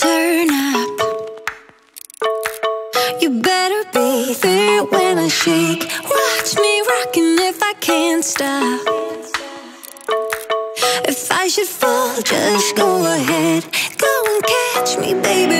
turn up. You better be there when I shake. Watch me rocking if I can't stop. If I should fall, just go ahead. Go and catch me, baby.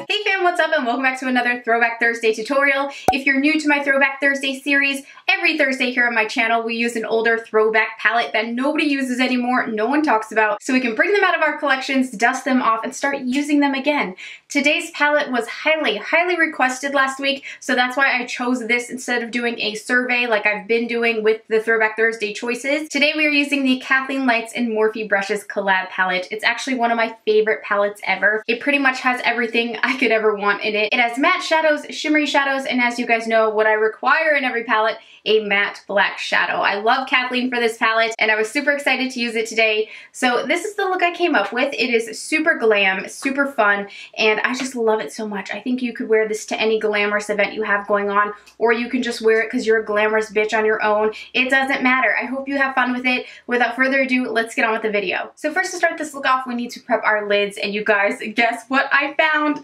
Hey fam, what's up and welcome back to another Throwback Thursday tutorial. If you're new to my Throwback Thursday series, every Thursday here on my channel we use an older throwback palette that nobody uses anymore, no one talks about, so we can bring them out of our collections, dust them off, and start using them again. Today's palette was highly requested last week, so that's why I chose this instead of doing a survey like I've been doing with the Throwback Thursday choices. Today we are using the Kathleen Lights and Morphe Brushes collab palette. It's actually one of my favorite palettes ever. It pretty much has everything I could ever want in it. It has matte shadows, shimmery shadows, and as you guys know, what I require in every palette, a matte black shadow. I love Kathleen for this palette, and I was super excited to use it today. So this is the look I came up with. It is super glam, super fun, and I just love it so much. I think you could wear this to any glamorous event you have going on, or you can just wear it because you're a glamorous bitch on your own. It doesn't matter. I hope you have fun with it. Without further ado, let's get on with the video. So first, to start this look off, we need to prep our lids, and you guys, guess what I found?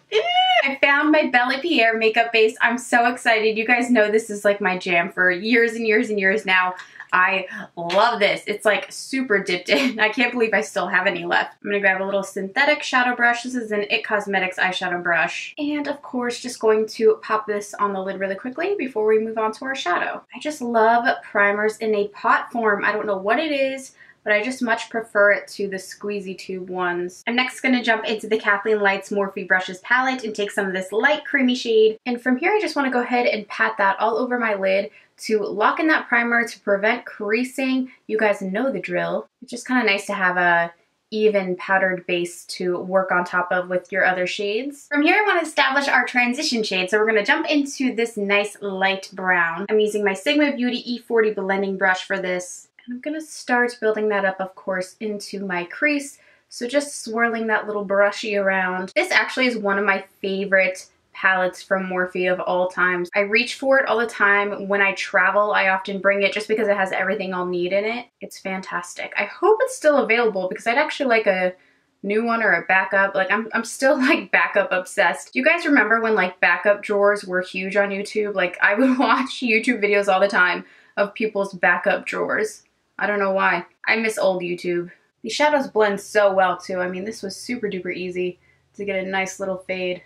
I found my Belle Pierre makeup base. I'm so excited. You guys know this is like my jam for years and years and years now. I love this. It's like super dipped in. I can't believe I still have any left. I'm gonna grab a little synthetic shadow brush. This is an IT Cosmetics eyeshadow brush. And of course, just going to pop this on the lid really quickly before we move on to our shadow. I just love primers in a pot form. I don't know what it is, but I just much prefer it to the squeezy tube ones. I'm next gonna jump into the Kathleen Lights Morphe Brushes Palette and take some of this light creamy shade. And from here, I just wanna go ahead and pat that all over my lid to lock in that primer to prevent creasing. You guys know the drill. It's just kind of nice to have a even powdered base to work on top of with your other shades. From here, I want to establish our transition shade. So we're going to jump into this nice light brown. I'm using my Sigma Beauty E40 blending brush for this. And I'm going to start building that up, of course, into my crease. So just swirling that little brushy around. This actually is one of my favorite palettes from Morphe of all times. I reach for it all the time. When I travel, I often bring it just because it has everything I'll need in it. It's fantastic. I hope it's still available because I'd actually like a new one or a backup. Like I'm still like backup obsessed. Do you guys remember when like backup drawers were huge on YouTube? Like I would watch YouTube videos all the time of people's backup drawers. I don't know why. I miss old YouTube. These shadows blend so well too. I mean, this was super duper easy to get a nice little fade.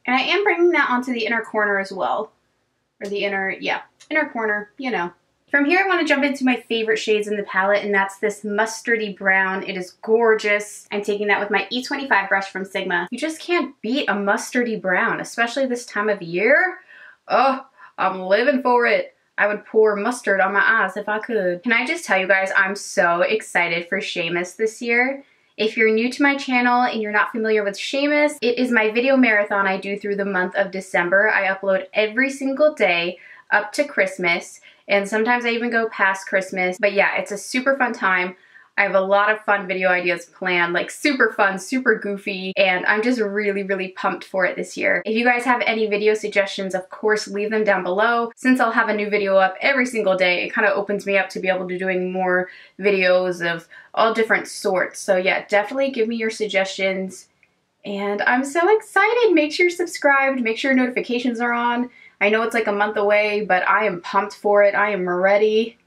And I am bringing that onto the inner corner as well. Or the inner corner, you know. From here, I want to jump into my favorite shades in the palette, and that's this mustardy brown. It is gorgeous. I'm taking that with my E25 brush from Sigma. You just can't beat a mustardy brown, especially this time of year. Oh, I'm living for it. I would pour mustard on my eyes if I could. Can I just tell you guys, I'm so excited for SHAEMIS this year. If you're new to my channel and you're not familiar with SHAEMIS, it is my video marathon I do through the month of December. I upload every single day up to Christmas, and sometimes I even go past Christmas. But yeah, it's a super fun time. I have a lot of fun video ideas planned, like super fun, super goofy, and I'm just really pumped for it this year. If you guys have any video suggestions, of course, leave them down below. Since I'll have a new video up every single day, it kind of opens me up to be able to doing more videos of all different sorts. So yeah, definitely give me your suggestions. And I'm so excited. Make sure you're subscribed, make sure notifications are on. I know it's like a month away, but I am pumped for it. I am ready.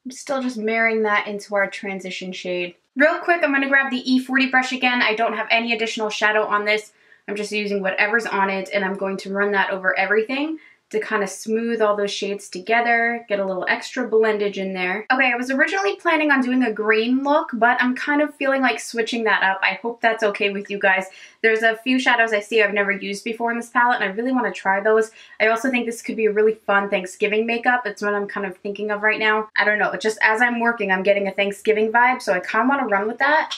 I'm still just marrying that into our transition shade. Real quick, I'm going to grab the E40 brush again. I don't have any additional shadow on this. I'm just using whatever's on it, and I'm going to run that over everything to kind of smooth all those shades together, get a little extra blendage in there. Okay, I was originally planning on doing a green look, but I'm kind of feeling like switching that up. I hope that's okay with you guys. There's a few shadows I see I've never used before in this palette, and I really want to try those. I also think this could be a really fun Thanksgiving makeup. It's what I'm kind of thinking of right now. I don't know, just as I'm working, I'm getting a Thanksgiving vibe, so I kind of want to run with that.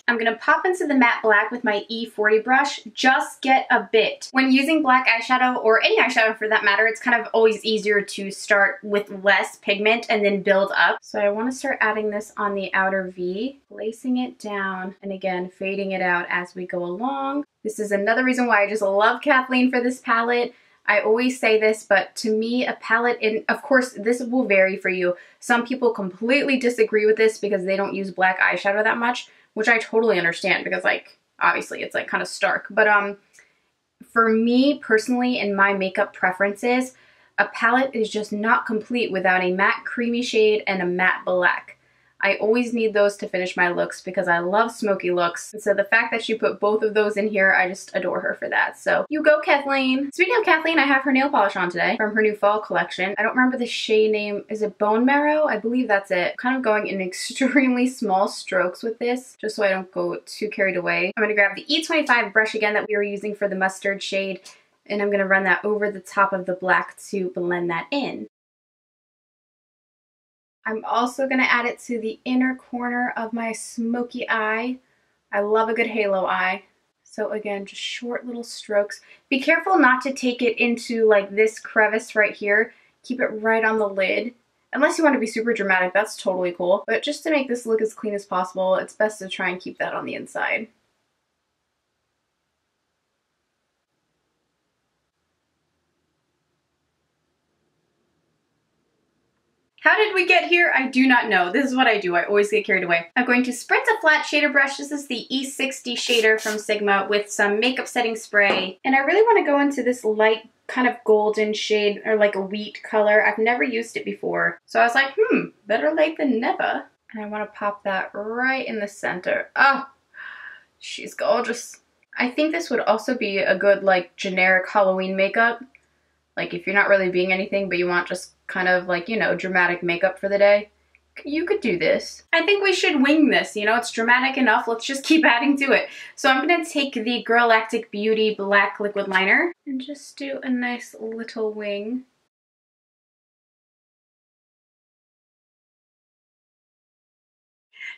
I'm going to pop into the matte black with my E40 brush, just get a bit. When using black eyeshadow, or any eyeshadow for that matter, it's kind of always easier to start with less pigment and then build up. So I want to start adding this on the outer V, placing it down, and again, fading it out as we go along. This is another reason why I just love Kathleen for this palette. I always say this, but to me, a palette, and of course, this will vary for you. Some people completely disagree with this because they don't use black eyeshadow that much, which I totally understand because, like, obviously it's like kind of stark, but for me personally and my makeup preferences, a palette is just not complete without a matte creamy shade and a matte black. I always need those to finish my looks because I love smoky looks. And so the fact that she put both of those in here, I just adore her for that. So you go, Kathleen. Speaking of Kathleen, I have her nail polish on today from her new fall collection. I don't remember the shade name. Is it Bone Marrow? I believe that's it. Kind of going in extremely small strokes with this, just so I don't go too carried away. I'm gonna grab the E25 brush again that we were using for the mustard shade, and I'm gonna run that over the top of the black to blend that in. I'm also going to add it to the inner corner of my smoky eye. I love a good halo eye. So again, just short little strokes. Be careful not to take it into like this crevice right here. Keep it right on the lid. Unless you want to be super dramatic, that's totally cool. But just to make this look as clean as possible, it's best to try and keep that on the inside. How did we get here? I do not know. This is what I do. I always get carried away. I'm going to spritz a flat shader brush. This is the E60 shader from Sigma with some makeup setting spray. And I really want to go into this light kind of golden shade, or like a wheat color. I've never used it before. So I was like, better late than never. And I want to pop that right in the center. Oh, she's gorgeous. I think this would also be a good like generic Halloween makeup. Like if you're not really being anything, but you want just kind of like, you know, dramatic makeup for the day, you could do this. I think we should wing this, you know, it's dramatic enough. Let's just keep adding to it. So I'm gonna take the Girlactic Beauty Black Liquid Liner and just do a nice little wing.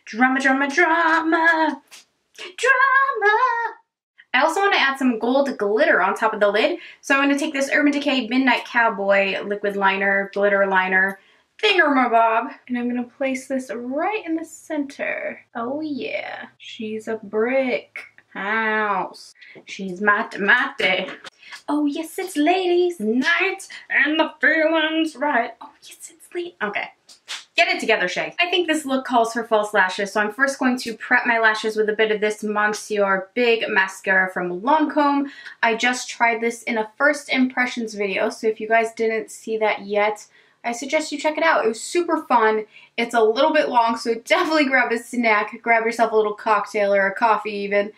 Drama, drama, drama, drama. I also want to add some gold glitter on top of the lid. So I'm going to take this Urban Decay Midnight Cowboy liquid liner, glitter liner, thingamabob, and I'm going to place this right in the center. Oh yeah, she's a brick house. She's mate. Oh yes, it's ladies' night and the feeling's right. Oh yes, it's late. Okay. Get it together, Shay. I think this look calls for false lashes, so I'm first going to prep my lashes with a bit of this Monsieur Big Mascara from Lancome. I just tried this in a first impressions video, so if you guys didn't see that yet, I suggest you check it out. It was super fun. It's a little bit long, so definitely grab a snack, grab yourself a little cocktail or a coffee even,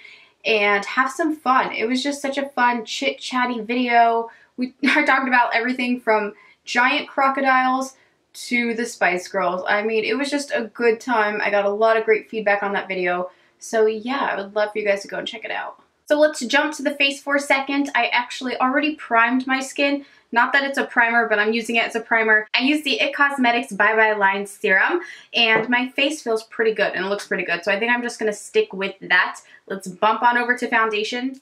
and have some fun. It was just such a fun chit-chatty video. I talked about everything from giant crocodiles to the Spice Girls. I mean, it was just a good time. I got a lot of great feedback on that video. So yeah, I would love for you guys to go and check it out. So let's jump to the face for a second. I actually already primed my skin. Not that it's a primer, but I'm using it as a primer. I used the IT Cosmetics Bye Bye Line Serum, and my face feels pretty good and it looks pretty good. So I think I'm just gonna stick with that. Let's bump on over to foundation.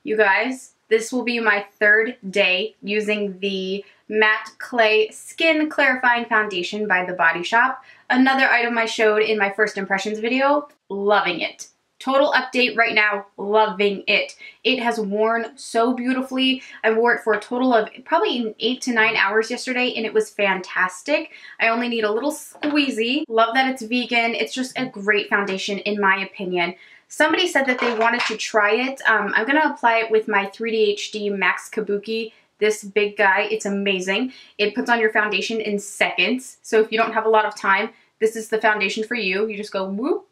You guys, this will be my third day using the Matte Clay Skin Clarifying Foundation by The Body Shop. Another item I showed in my first impressions video. Loving it. Total update right now, loving it. It has worn so beautifully. I wore it for a total of probably 8 to 9 hours yesterday and it was fantastic. I only need a little squeezy. Love that it's vegan. It's just a great foundation in my opinion. Somebody said that they wanted to try it. I'm gonna apply it with my 3D HD Max Kabuki. This big guy, it's amazing. It puts on your foundation in seconds. So if you don't have a lot of time, this is the foundation for you. You just go whoop,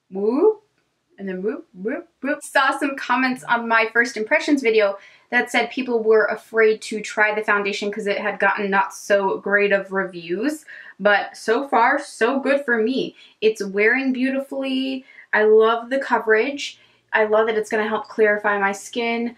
whoop, and then whoop, whoop, whoop. Saw some comments on my first impressions video that said people were afraid to try the foundation because it had gotten not so great of reviews. But so far, so good for me. It's wearing beautifully. I love the coverage. I love that it's gonna help clarify my skin.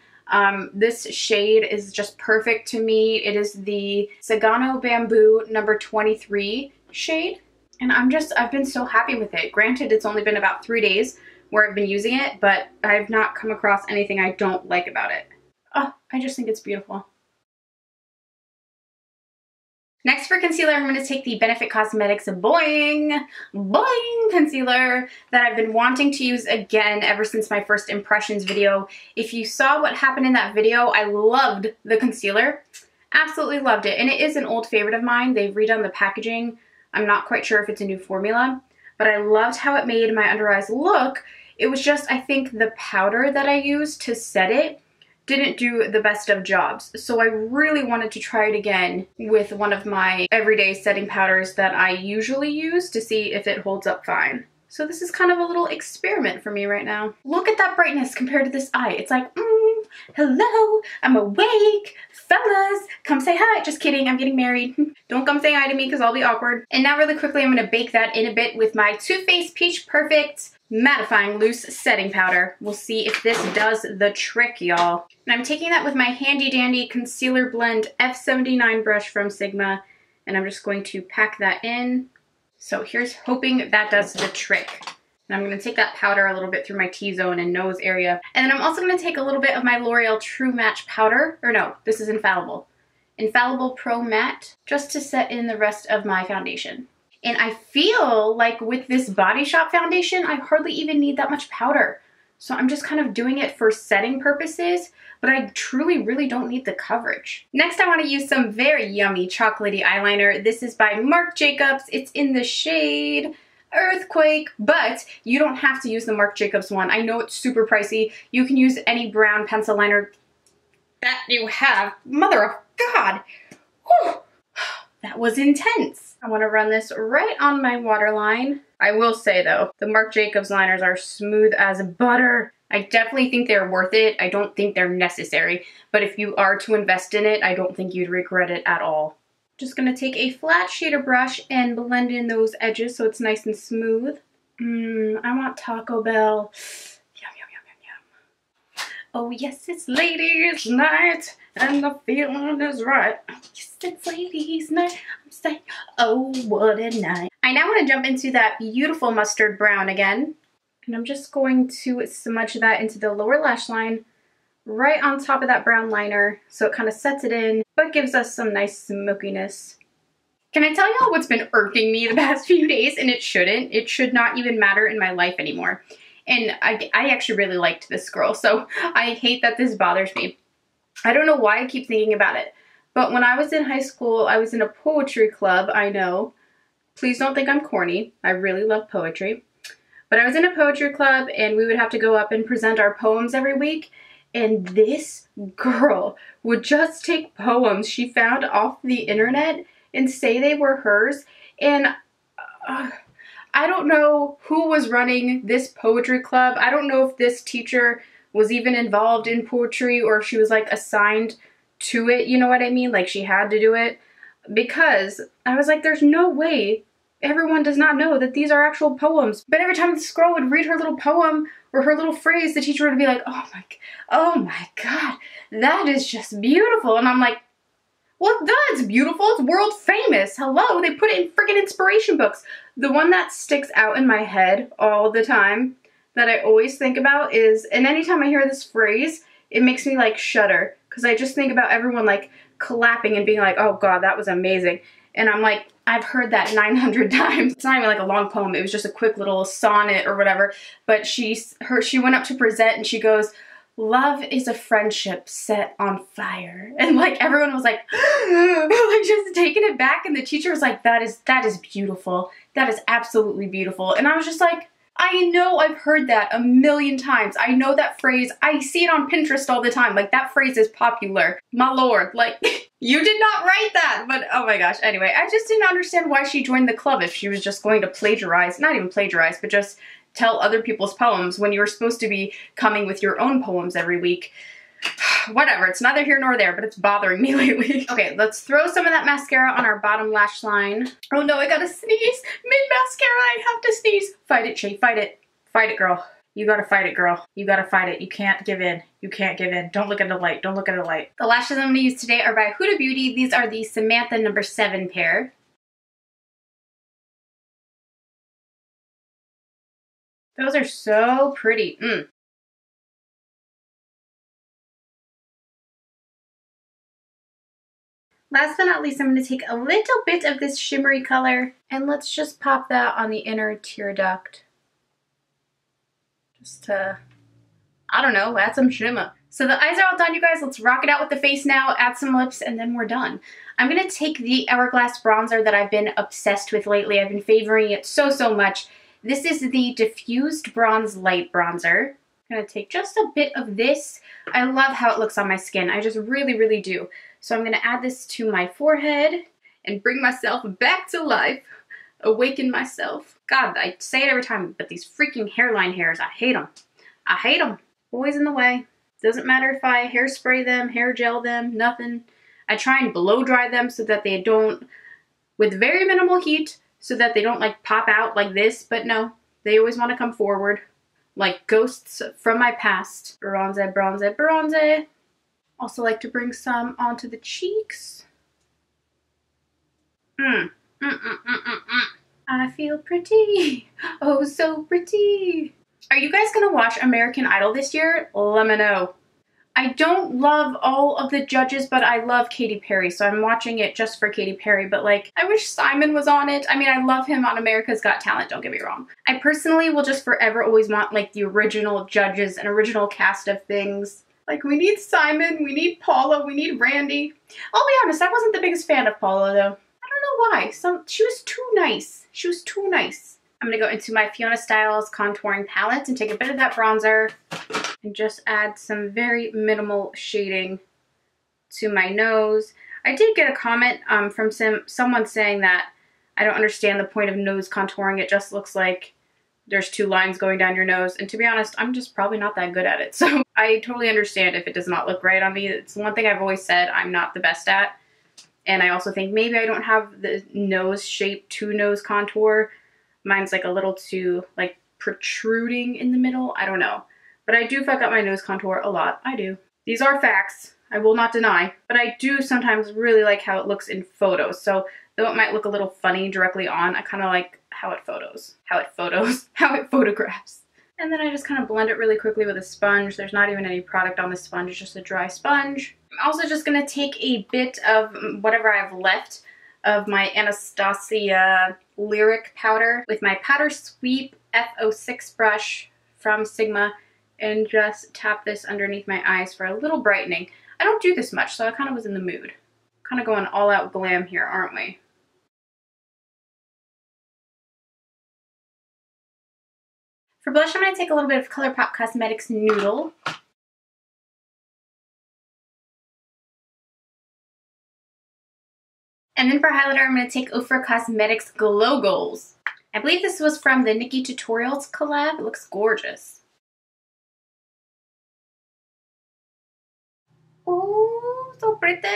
This shade is just perfect to me. It is the Sagano Bamboo number 23 shade. And I've been so happy with it. Granted, it's only been about 3 days where I've been using it, but I've not come across anything I don't like about it. Oh, I just think it's beautiful. Next for concealer, I'm going to take the Benefit Cosmetics Boing concealer that I've been wanting to use again ever since my first impressions video. If you saw what happened in that video, I loved the concealer. Absolutely loved it. And it is an old favorite of mine. They've redone the packaging. I'm not quite sure if it's a new formula, but I loved how it made my under eyes look. It was just, I think the powder that I used to set it didn't do the best of jobs. So I really wanted to try it again with one of my everyday setting powders that I usually use to see if it holds up fine. So this is kind of a little experiment for me right now. Look at that brightness compared to this eye. It's like, hello, I'm awake. Fellas, come say hi. Just kidding, I'm getting married. Don't come say hi to me because I'll be awkward. And now really quickly, I'm gonna bake that in a bit with my Too Faced Peach Perfect Mattifying Loose Setting Powder. We'll see if this does the trick, y'all. And I'm taking that with my handy dandy Concealer Blend F79 brush from Sigma, and I'm just going to pack that in. So here's hoping that does the trick. And I'm going to take that powder a little bit through my T-zone and nose area. And then I'm also going to take a little bit of my L'Oreal True Match powder. Or no, this is Infallible. Infallible Pro Matte, just to set in the rest of my foundation. And I feel like with this Body Shop foundation, I hardly even need that much powder. So I'm just kind of doing it for setting purposes, but I truly really don't need the coverage. Next, I want to use some very yummy chocolatey eyeliner. This is by Marc Jacobs. It's in the shade Earthquake, but you don't have to use the Marc Jacobs one. I know it's super pricey. You can use any brown pencil liner that you have. Mother of God. Whew. That was intense. I want to run this right on my waterline. I will say though, the Marc Jacobs liners are smooth as butter. I definitely think they're worth it. I don't think they're necessary, but if you are to invest in it, I don't think you'd regret it at all. Just gonna take a flat shader brush and blend in those edges so it's nice and smooth. I want Taco Bell. Yum, yum, yum, yum, yum. Oh yes, it's ladies' night and the feeling is right. Oh, yes, it's ladies' night. I'm saying, oh, what a night. I now want to jump into that beautiful mustard brown again. And I'm just going to smudge that into the lower lash line right on top of that brown liner so it kind of sets it in, but gives us some nice smokiness. Can I tell y'all what's been irking me the past few days? And it shouldn't. It should not even matter in my life anymore. And I actually really liked this girl, so I hate that this bothers me. I don't know why I keep thinking about it, but when I was in high school, I was in a poetry club, I know. Please don't think I'm corny. I really love poetry. But I was in a poetry club and we would have to go up and present our poems every week. And this girl would just take poems she found off the internet and say they were hers. And I don't know who was running this poetry club. I don't know if this teacher was even involved in poetry or if she was like assigned to it, you know what I mean? Like she had to do it. Because I was like, there's no way everyone does not know that these are actual poems. But every time this girl would read her little poem or her little phrase, the teacher would be like, oh my God, that is just beautiful. And I'm like, well, that's beautiful. It's world famous. Hello, they put it in freaking inspiration books. The one that sticks out in my head all the time that I always think about is, and anytime I hear this phrase, it makes me like shudder because I just think about everyone like clapping and being like, oh God, that was amazing. And I'm like, I've heard that 900 times. It's not even like a long poem. It was just a quick little sonnet or whatever. But she went up to present and she goes, love is a friendship set on fire. And like everyone was like, like just taking it back. And the teacher was like, that is beautiful. That is absolutely beautiful. And I was just like, I know I've heard that a million times. I know that phrase. I see it on Pinterest all the time. Like that phrase is popular. My Lord, like you did not write that. But oh my gosh. Anyway, I just didn't understand why she joined the club if she was just going to plagiarize, not even plagiarize, but just tell other people's poems when you were supposed to be coming with your own poems every week. Whatever, it's neither here nor there, but it's bothering me lately. Okay, let's throw some of that mascara on our bottom lash line. Oh no, I gotta sneeze. Mid-mascara, I have to sneeze. Fight it, Shae, fight it. Fight it, girl. You gotta fight it, girl. You gotta fight it. You can't give in. You can't give in. Don't look at the light. Don't look at the light. The lashes I'm gonna use today are by Huda Beauty. These are the Samantha No. 7 pair. Those are so pretty. Last but not least, I'm going to take a little bit of this shimmery color and let's just pop that on the inner tear duct. Just to, I don't know, add some shimmer. So the eyes are all done, you guys. Let's rock it out with the face now, add some lips, and then we're done. I'm going to take the Hourglass bronzer that I've been obsessed with lately. I've been favoring it so much. This is the Diffused Bronze Light Bronzer. I'm gonna take just a bit of this. I love how it looks on my skin. I just really, really do. So I'm gonna add this to my forehead and bring myself back to life. Awaken myself. God, I say it every time, but these freaking hairline hairs, I hate them. I hate them. Always in the way. Doesn't matter if I hairspray them, hair gel them, nothing. I try and blow dry them so that they don't, with very minimal heat, so that they don't like pop out like this, but no, they always want to come forward like ghosts from my past. Bronze, bronze, bronze. Also like to bring some onto the cheeks. I feel pretty. Oh, so pretty. Are you guys gonna watch American Idol this year? Let me know. I don't love all of the judges, but I love Katy Perry, so I'm watching it just for Katy Perry, but like, I wish Simon was on it. I mean, I love him on America's Got Talent, don't get me wrong. I personally will just forever always want like the original judges and original cast of things. Like, we need Simon, we need Paula, we need Randy. I'll be honest, I wasn't the biggest fan of Paula though. I don't know why. She was too nice. She was too nice. I'm gonna go into my Fiona Stiles contouring palette and take a bit of that bronzer and just add some very minimal shading to my nose. I did get a comment from someone saying that I don't understand the point of nose contouring. It just looks like there's two lines going down your nose. And to be honest, I'm just probably not that good at it. So I totally understand if it does not look right on me. It's one thing I've always said I'm not the best at. And I also think maybe I don't have the nose shape to nose contour. Mine's like a little too like protruding in the middle. I don't know. But I do fuck up my nose contour a lot. I do. These are facts. I will not deny. But I do sometimes really like how it looks in photos. So though it might look a little funny directly on, I kind of like how it photographs. And then I just kind of blend it really quickly with a sponge. There's not even any product on the sponge. It's just a dry sponge. I'm also just going to take a bit of whatever I have left of my Anastasia Lyric powder with my Powder Sweep F06 brush from Sigma and just tap this underneath my eyes for a little brightening. I don't do this much, so I kind of was in the mood. Kind of going all out glam here, aren't we? For blush, I'm going to take a little bit of ColourPop Cosmetics Noodle. And then for highlighter, I'm going to take Ofra Cosmetics Glow Goals. I believe this was from the Nikki Tutorials collab. It looks gorgeous. Oh, so pretty.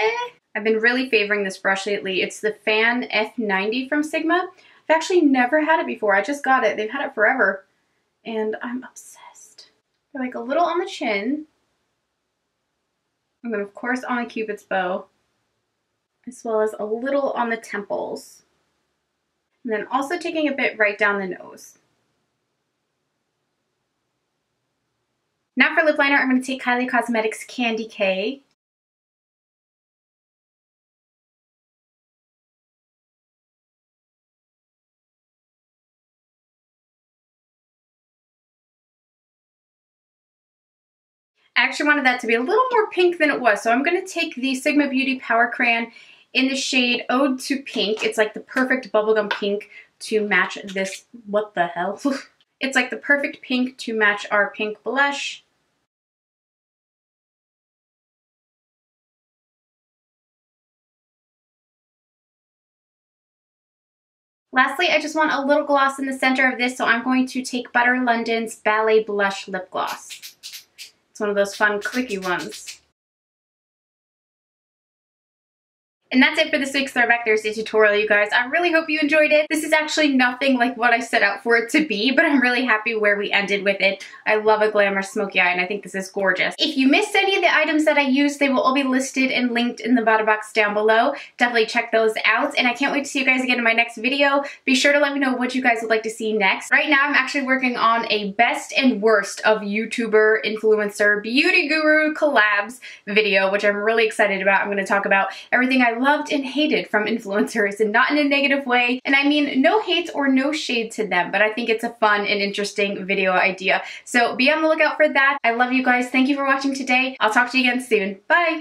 I've been really favoring this brush lately. It's the Fan F90 from Sigma. I've actually never had it before. I just got it. They've had it forever. And I'm obsessed. They're like a little on the chin. And then of course on the Cupid's bow. As well as a little on the temples. And then also taking a bit right down the nose. Now for lip liner, I'm going to take Kylie Cosmetics Candy K. I actually wanted that to be a little more pink than it was, so I'm going to take the Sigma Beauty Power Crayon in the shade Ode to Pink. It's like the perfect bubblegum pink to match this. What the hell? It's like the perfect pink to match our pink blush. Lastly, I just want a little gloss in the center of this, so I'm going to take Butter London's Ballet Blush Lip Gloss. It's one of those fun, clicky ones. And that's it for this week's Throwback Thursday tutorial, you guys. I really hope you enjoyed it. This is actually nothing like what I set out for it to be, but I'm really happy where we ended with it. I love a glamorous smoky eye, and I think this is gorgeous. If you missed any of the items that I used, they will all be listed and linked in the bottom box down below. Definitely check those out, and I can't wait to see you guys again in my next video. Be sure to let me know what you guys would like to see next. Right now, I'm actually working on a best and worst of YouTuber, influencer, beauty guru collabs video, which I'm really excited about. I'm going to talk about everything I loved and hated from influencers, and not in a negative way. And I mean no hate or no shade to them, but I think it's a fun and interesting video idea. So be on the lookout for that. I love you guys. Thank you for watching today. I'll talk to you again soon. Bye!